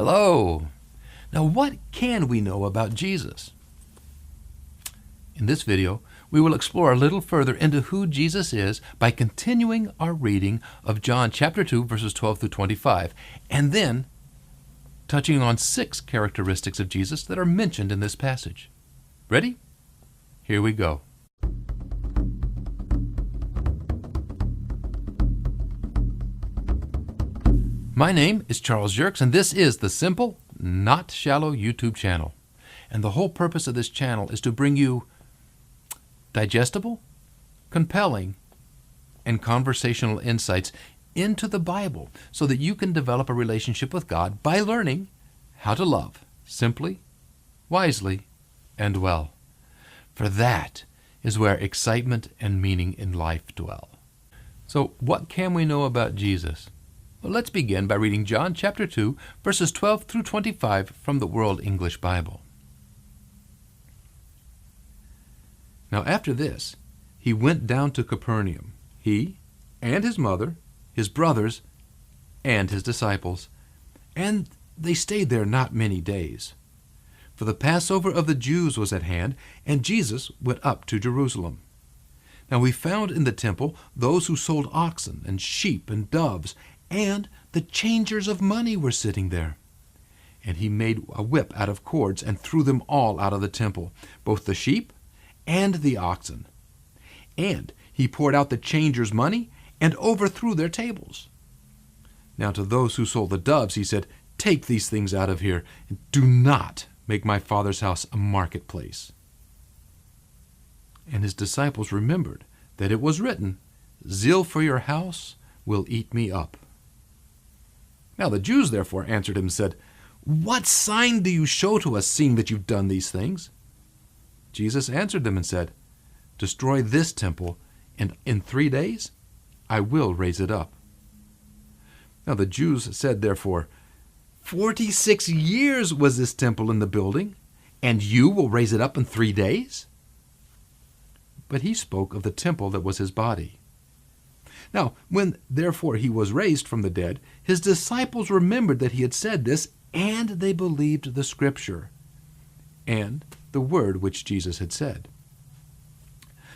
Hello. Now, what can we know about Jesus? In this video, we will explore a little further into who Jesus is by continuing our reading of John chapter 2, verses 12 through 25, and then touching on 6 characteristics of Jesus that are mentioned in this passage. Ready? Here we go. My name is Charles Yerkes, and this is the Simple, Not Shallow YouTube channel. And the whole purpose of this channel is to bring you digestible, compelling, and conversational insights into the Bible so that you can develop a relationship with God by learning how to love simply, wisely, and well. For that is where excitement and meaning in life dwell. So what can we know about Jesus? Well, let's begin by reading John chapter 2, verses 12 through 25 from the World English Bible. Now after this, he went down to Capernaum, he and his mother, his brothers, and his disciples, and they stayed there not many days. For the Passover of the Jews was at hand, and Jesus went up to Jerusalem. Now we found in the temple those who sold oxen and sheep and doves, and the changers of money were sitting there. And he made a whip out of cords and threw them all out of the temple, both the sheep and the oxen. And he poured out the changers' money and overthrew their tables. Now to those who sold the doves he said, "Take these things out of here, and do not make my Father's house a marketplace." And his disciples remembered that it was written, "Zeal for your house will eat me up." Now the Jews therefore answered him and said, "What sign do you show to us, seeing that you've done these things?" Jesus answered them and said, "Destroy this temple, and in 3 days I will raise it up." Now the Jews said therefore, 46 years was this temple in the building, and you will raise it up in 3 days? But he spoke of the temple that was his body. Now, when therefore he was raised from the dead, his disciples remembered that he had said this, and they believed the Scripture and the word which Jesus had said.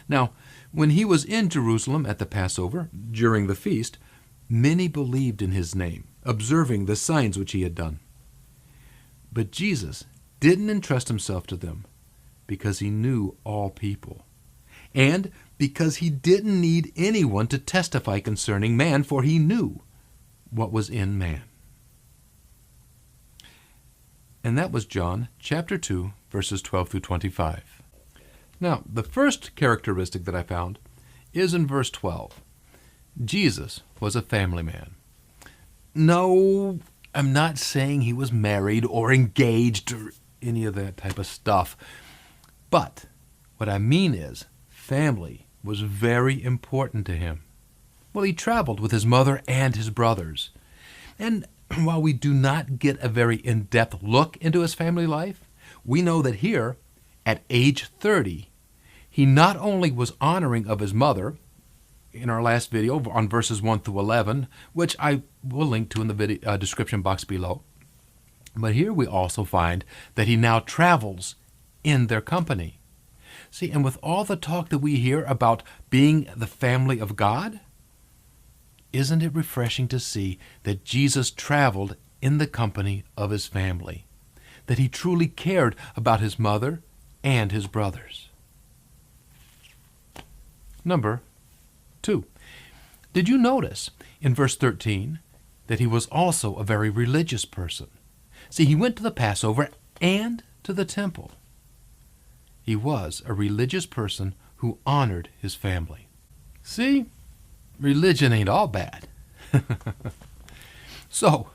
Now, when he was in Jerusalem at the Passover, during the feast, many believed in his name, observing the signs which he had done. But Jesus didn't entrust himself to them, because he knew all people, and because he didn't need anyone to testify concerning man, for he knew what was in man. And that was John chapter 2, verses 12 through 25. Now, the first characteristic that I found is in verse 12. Jesus was a family man. No, I'm not saying he was married or engaged or any of that type of stuff. But what I mean is family was very important to him. Well, he traveled with his mother and his brothers. And while we do not get a very in-depth look into his family life, we know that here, at age 30, he not only was honoring of his mother, in our last video on verses 1 through 11, which I will link to in the video, description box below, but here we also find that he now travels in their company. See, and with all the talk that we hear about being the family of God, isn't it refreshing to see that Jesus traveled in the company of his family, that he truly cared about his mother and his brothers? Number 2. Did you notice in verse 13 that he was also a very religious person? See, he went to the Passover and to the temple. He was a religious person who honored his family. See, religion ain't all bad. So,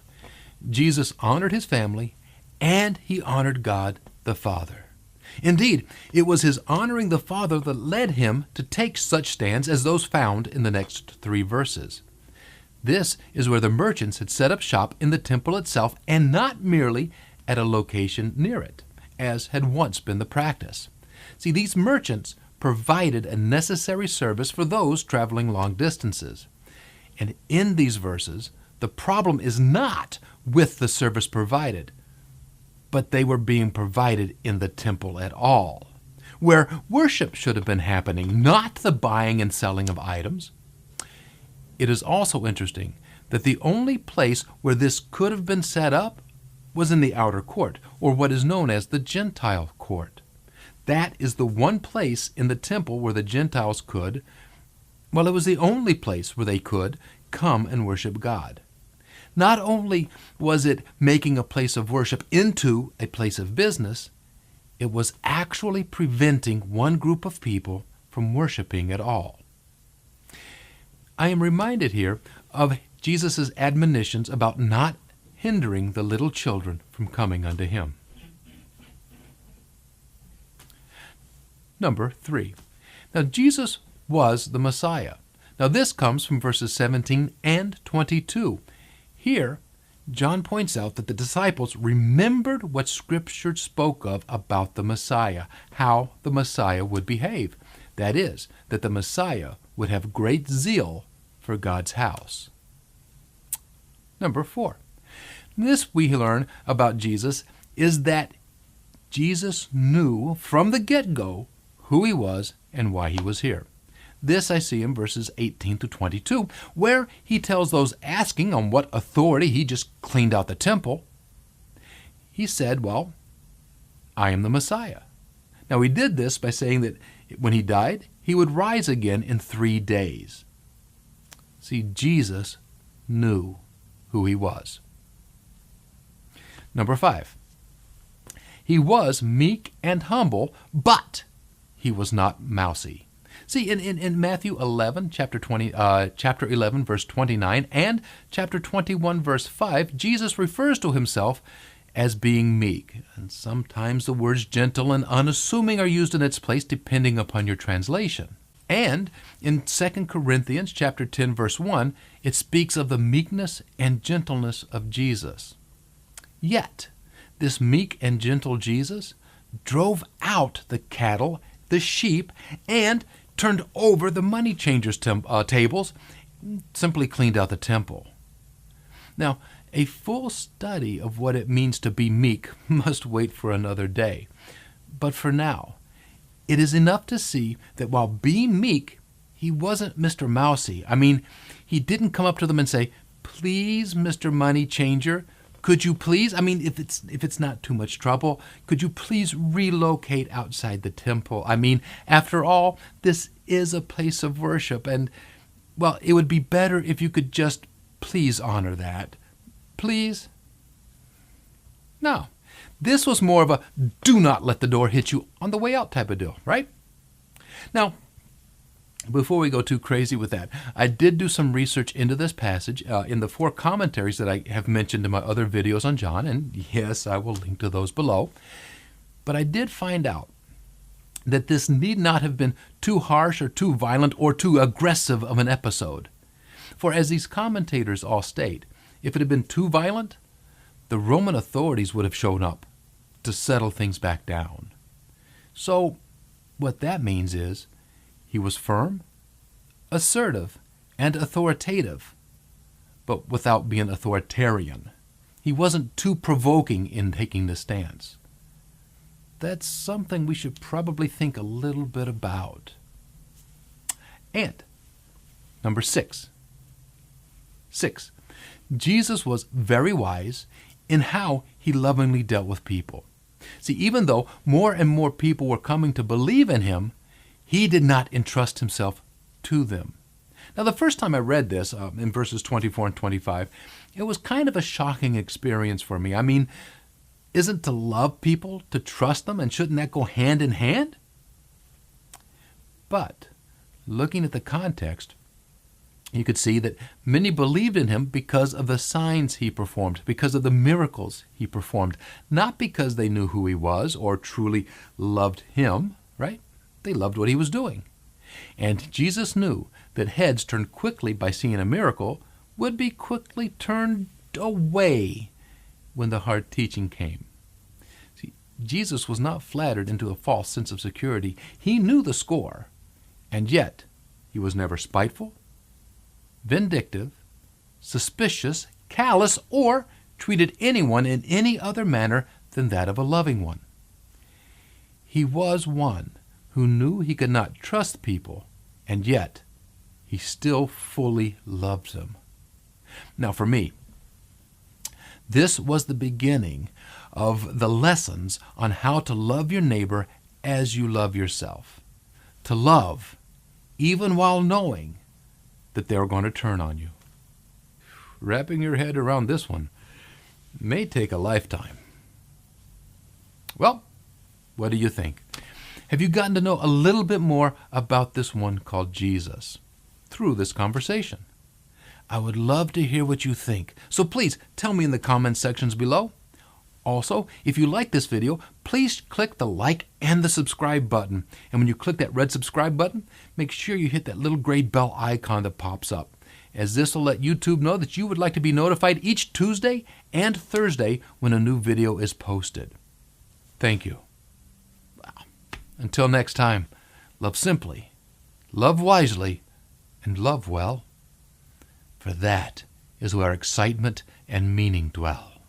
Jesus honored his family, and he honored God the Father. Indeed, it was his honoring the Father that led him to take such stands as those found in the next 3 verses. This is where the merchants had set up shop in the temple itself, and not merely at a location near it, as had once been the practice. See, these merchants provided a necessary service for those traveling long distances. And in these verses, the problem is not with the service provided, but they were being provided in the temple at all, where worship should have been happening, not the buying and selling of items. It is also interesting that the only place where this could have been set up was in the outer court, or what is known as the Gentile court. That is the one place in the temple where the Gentiles could, well, it was the only place where they could come and worship God. Not only was it making a place of worship into a place of business, it was actually preventing one group of people from worshiping at all. I am reminded here of Jesus' admonitions about not hindering the little children from coming unto him. Number 3. Now, Jesus was the Messiah. Now, this comes from verses 17 and 22. Here, John points out that the disciples remembered what Scripture spoke of about the Messiah, how the Messiah would behave. That is, that the Messiah would have great zeal for God's house. Number 4. This we learn about Jesus is that Jesus knew from the get-go who he was and why he was here. This I see in verses 18 to 22, where he tells those asking on what authority he just cleaned out the temple. He said, well, I am the Messiah. Now he did this by saying that when he died, he would rise again in 3 days. See, Jesus knew who he was. Number 5. He was meek and humble, but he was not mousy. See, in Matthew 11, chapter 11, verse 29, and chapter 21, verse 5, Jesus refers to himself as being meek. And sometimes the words gentle and unassuming are used in its place, depending upon your translation. And in 2 Corinthians chapter 10, verse 1, it speaks of the meekness and gentleness of Jesus. Yet, this meek and gentle Jesus drove out the cattle, the sheep, and turned over the money changers' tables, simply cleaned out the temple. Now, a full study of what it means to be meek must wait for another day. But for now, it is enough to see that while being meek, he wasn't Mr. Mousy. I mean, he didn't come up to them and say, please, Mr. Money Changer, could you please, if it's not too much trouble, could you please relocate outside the temple? I mean, after all, this is a place of worship, and, well, it would be better if you could just please honor that. Please? No. This was more of a do not let the door hit you on the way out type of deal, right? Now, before we go too crazy with that, I did do some research into this passage in the 4 commentaries that I have mentioned in my other videos on John, and yes, I will link to those below. But I did find out that this need not have been too harsh or too violent or too aggressive of an episode. For as these commentators all state, if it had been too violent, the Roman authorities would have shown up to settle things back down. So what that means is, he was firm, assertive, and authoritative, but without being authoritarian. He wasn't too provoking in taking the stance. That's something we should probably think a little bit about. And number 6. 6. Jesus was very wise in how he lovingly dealt with people. See, even though more and more people were coming to believe in him, he did not entrust himself to them. Now, the first time I read this, in verses 24 and 25, it was kind of a shocking experience for me. I mean, isn't to love people to trust them, and shouldn't that go hand in hand? But, looking at the context, you could see that many believed in him because of the signs he performed, because of the miracles he performed, not because they knew who he was or truly loved him, right? They loved what he was doing. And Jesus knew that heads turned quickly by seeing a miracle would be quickly turned away when the hard teaching came. See, Jesus was not flattered into a false sense of security. He knew the score, and yet he was never spiteful, vindictive, suspicious, callous, or treated anyone in any other manner than that of a loving one. He was one who knew he could not trust people, and yet he still fully loved them. Now for me, this was the beginning of the lessons on how to love your neighbor as you love yourself. To love even while knowing that they're going to turn on you. Wrapping your head around this one may take a lifetime. Well, what do you think? Have you gotten to know a little bit more about this one called Jesus through this conversation? I would love to hear what you think, so please tell me in the comment sections below. Also, if you like this video, please click the like and the subscribe button. And when you click that red subscribe button, make sure you hit that little gray bell icon that pops up, as this will let YouTube know that you would like to be notified each Tuesday and Thursday when a new video is posted. Thank you. Wow. Until next time, love simply, love wisely, and love well. For that is where excitement and meaning dwell.